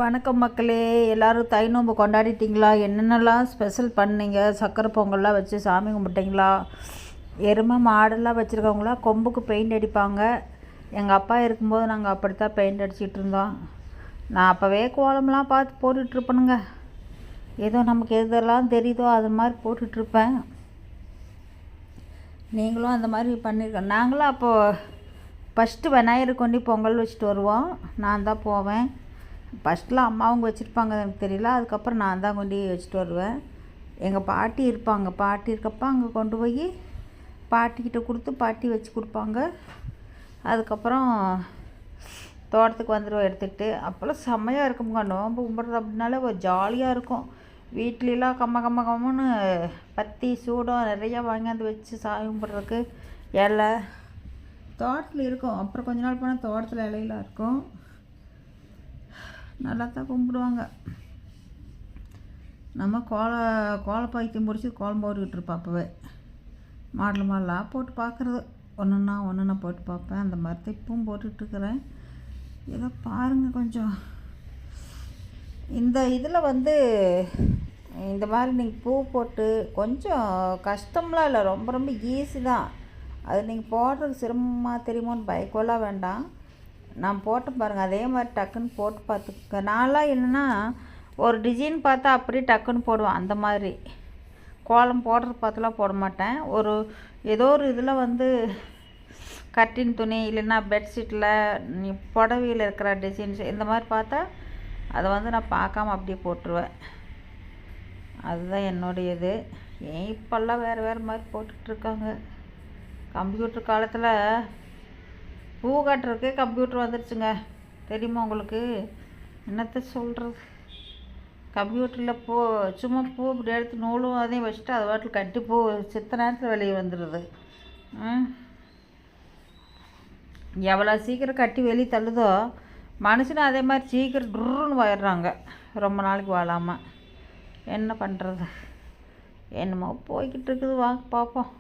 வணக்கம் மக்களே, எல்லோரும் தை நோம்பு கொண்டாடிட்டிங்களா? என்னென்னலாம் ஸ்பெஷல் பண்ணீங்க? சக்கரை பொங்கல்லாம் வச்சு சாமி கும்பிட்டிங்களா? எருமை மாடெல்லாம் வச்சுருக்கவங்களாம் கொம்புக்கு பெயிண்ட் அடிப்பாங்க. எங்கள் அப்பா இருக்கும்போது நாங்கள் அப்படித்தான் பெயிண்ட் அடிச்சிட்டு இருந்தோம். நான் அப்போவே கோலம்லாம் பார்த்து போட்டுட்ருப்பேனுங்க. ஏதோ நமக்கு எதெல்லாம் தெரியுதோ அது மாதிரி போட்டுட்ருப்பேன். நீங்களும் அந்த மாதிரி பண்ணியிருக்க. நாங்களும் அப்போது ஃபஸ்ட்டு விநாயகர் கொண்டு பொங்கல் வச்சுட்டு வருவோம். நான் தான் போவேன். ஃபஸ்ட்டில் அம்மாவும் வச்சுருப்பாங்க, எனக்கு தெரியல. அதுக்கப்புறம் நான் தான் கொண்டு வச்சுட்டு வருவேன். எங்கள் பாட்டி இருப்பாங்க. பாட்டி இருக்கப்போ அங்கே கொண்டு போய் பாட்டிக்கிட்ட கொடுத்து பாட்டி வச்சு கொடுப்பாங்க. அதுக்கப்புறம் தோட்டத்துக்கு வந்துடுவோம் எடுத்துக்கிட்டு. அப்போல்லாம் செம்மையாக இருக்குங்க. நோம்பு கும்பிட்றது அப்படின்னாலே ஒரு ஜாலியாக இருக்கும். வீட்லலாம் கம்மன்னு பத்தி சூடம் நிறையா வாங்கியாந்து வச்சு சாமி கும்பிட்றதுக்கு இலை தோட்டத்தில் இருக்கும். அப்புறம் கொஞ்ச நாள் போனால் தோட்டத்தில் இலையெல்லாம் இருக்கும். நல்லா தான் கும்பிடுவாங்க. நம்ம கோலப்பாய்த்தியம் பிடிச்சி கோலம் போட்டுக்கிட்டு இருப்போம். அப்போவே மாடலாக போட்டு பார்க்குறது, ஒன்றுன்னா போட்டு பார்ப்பேன். அந்த மாதிரி தான் இப்பவும் போட்டுட்ருக்குறேன். ஏதோ பாருங்கள், கொஞ்சம் இந்த இதில் இந்த மாதிரி நீங்கள் பூ போட்டு கொஞ்சம் கஷ்டம்லாம் இல்லை, ரொம்ப ஈஸி தான். அது நீங்கள் போடுறதுக்கு சிரமமாக தெரியுமோன்னு பயக்கோலாம் வேண்டாம். நான் போட்டு பாருங்கள், அதே மாதிரி டக்குன்னு போட்டு பார்த்துக்க. நான்லாம் என்னென்னா ஒரு டிசைன் பார்த்தா அப்படியே டக்குன்னு போடுவேன். அந்த மாதிரி கோலம் போடுறது பார்த்துலாம் போட மாட்டேன். ஏதோ ஒரு இதில் கட்டின் துணி இல்லைன்னா பெட்ஷீட்டில் புடவையில் இருக்கிற டிசைன்ஸ் இந்த மாதிரி பார்த்தா அதை நான் பார்க்காம அப்படியே போட்டுருவேன். அதுதான் என்னுடைய இது. ஏன் இப்போல்லாம் வேறு மாதிரி போட்டுட்ருக்காங்க. கம்ப்யூட்டர் காலத்தில் பூ காட்டுறதுக்கு கம்ப்யூட்டர் வந்துடுச்சுங்க. தெரியுமா உங்களுக்கு? என்னத்தை சொல்கிறது? கம்ப்யூட்டரில் சும்மா பூ இப்படி எடுத்து நூலும் அதையும் வச்சுட்டு அதை வாட்டில் கட்டி பூ சித்த நேரத்தில் வெளியே வந்துடுது. எவ்வளோ சீக்கிரம் கட்டி வெளியே தள்ளுதோ மனுஷனும் அதே மாதிரி சீக்கிரம் டுருன்னு போயிடுறாங்க, ரொம்ப நாளைக்கு வாழாமல். என்ன பண்ணுறது? என்னமோ போய்கிட்டு இருக்குது. வாங்க பார்ப்போம்.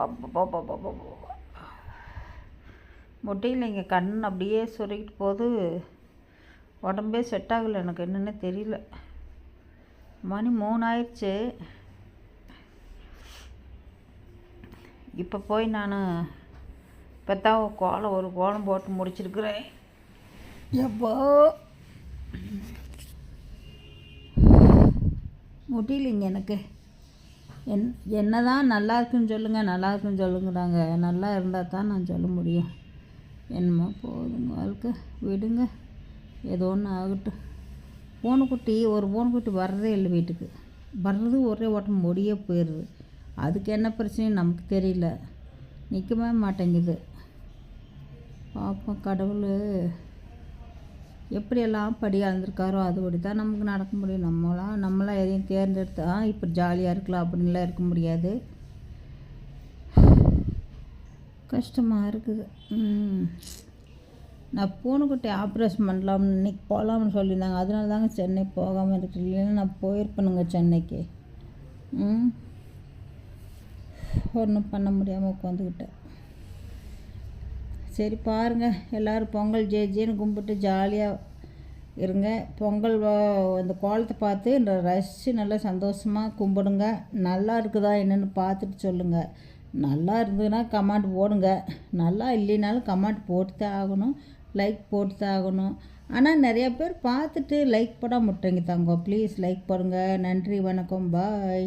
அப்போ முடியலைங்க. கண் அப்படியே சொருகிட்டு போது, உடம்பே செட் ஆகலை. எனக்கு என்னென்னு தெரியல. மணி 3 ஆயிடுச்சு. இப்போ போய் நான் இப்போ தான் ஒரு கோலம் போட்டு முடிச்சிருக்கிறேன். எப்போ முடியலைங்க எனக்கு. என்ன தான் நல்லா இருக்குன்னு சொல்லுங்கிறாங்க. நல்லா இருந்தால் தான் நான் சொல்ல முடியும். என்னமோ போதுங்க வாழ்க்கை, விடுங்க. ஏதோ ஒன்று ஆகட்டும். ஒரு பூனைக்குட்டி வர்றதே இல்லை வீட்டுக்கு. வர்றது ஒரே ஓட்டம் முடியே போயிடுது. அதுக்கு என்ன பிரச்சனைன்னு நமக்கு தெரியல. நிற்கவே மாட்டேங்குது. பார்ப்போம், கடவுள் எப்படியெல்லாம் படி அளந்துருக்காரோ அதுபடி தான் நமக்கு நடக்க முடியும். நம்மளாம் எதையும் தேர்ந்தெடுத்தா இப்போ ஜாலியாக இருக்கலாம் அப்படின்லாம் இருக்க முடியாது. கஷ்டமாக இருக்குது. நான் பூனைக்குட்டி ஆப்ரேஷன் பண்ணலாம்னு இன்றைக்கி போகலாம்னு சொல்லியிருந்தாங்க. அதனால தாங்க சென்னை போகாமல் இருக்கு. இல்லைன்னா நான் போயிருப்பேனுங்க சென்னைக்கு. ஒன்றும் பண்ண முடியாமல் உட்காந்துக்கிட்டேன். சரி பாருங்கள், எல்லோரும் பொங்கல் ஜேன்னு கும்பிட்டு ஜாலியாக இருங்க. பொங்கல் அந்த கோலத்தை பார்த்து ரசித்து நல்லா சந்தோஷமாக கும்பிடுங்க. நல்லா இருக்குதா என்னென்னு பார்த்துட்டு சொல்லுங்கள். நல்லா இருந்ததுன்னா கமெண்ட் போடுங்க. நல்லா இல்லைனாலும் கமெண்ட் போட்டு தான் ஆகணும், லைக் போட்டு தான் ஆகணும். ஆனால் நிறையா பேர் பார்த்துட்டு லைக் போட மாட்டேங்க. ப்ளீஸ் லைக் போடுங்க. நன்றி, வணக்கம், பாய்.